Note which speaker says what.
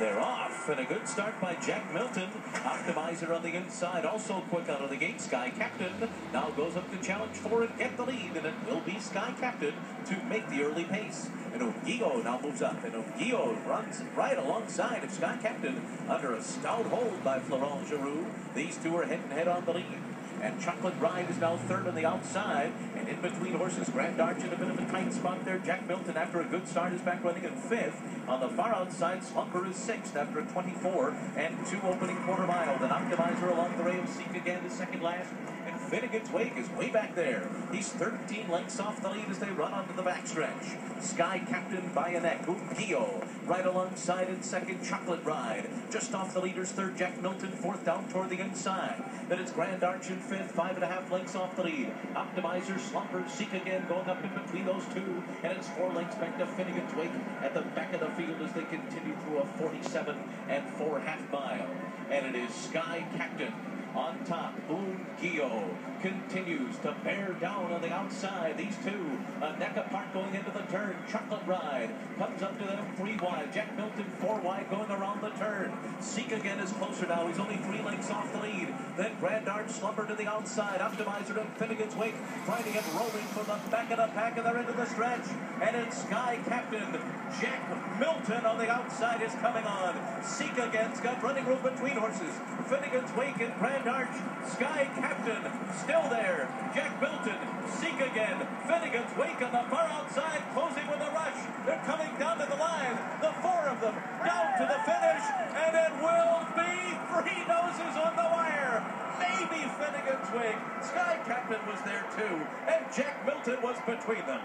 Speaker 1: They're off, and a good start by Jack Milton. Optimizer on the inside, also quick out of the gate. Sky Captain now goes up to challenge for and get the lead, and it will be Sky Captain to make the early pace. And Ogio now moves up, and Ogio runs right alongside of Sky Captain under a stout hold by Florent Giroux. These two are head-to-head on the lead. And Chocolate Ride is now third on the outside. And in between horses, Grand Arch in a bit of a tight spot there. Jack Milton, after a good start, is back running in fifth. On the far outside, Slumber is sixth after a 24 and 2 opening quarter mile. Then Optimizer along the rail. Seek again is second last. And Finnegan's Wake is way back there. He's 13 lengths off the lead as they run onto the backstretch. Sky Captain by a neck. Ogio right alongside in second. Chocolate Ride just off the leader's third. Jack Milton fourth down toward the inside. Then it's Grand Arch in fifth, 5.5 lengths off the lead. Optimizer, Slumber, Seek again going up in between those two. And it's 4 lengths back to Finnegan's Wake at the back of the field as they continue through a 47 and 4 half-mile. And it is Sky Captain on top. Ogio continues to bear down on the outside. These two a neck apart going into the turn. Chocolate Ride comes up to them 3 wide. Jack Milton 4 wide going around the turn. Seek again is closer now. He's only 3 lengths off the lead. Then Grand Arch, Slumber to the outside. Optimizer and Finnegan's Wake finding it rolling from the back of the pack and they're into the stretch. And it's Sky Captain. Jack Milton on the outside is coming on. Seek again's got running room between horses. Finnegan's Wake and Grand Arch. Sky Captain still there. Jack Milton, Seek again. Finnegan's Wake on the far outside, closing with a rush. They're coming down to the line. The 4 of them down to the finish, and it will be 3 noses on the wire. Maybe Finnegan's Wake. Sky Captain was there too, and Jack Milton was between them.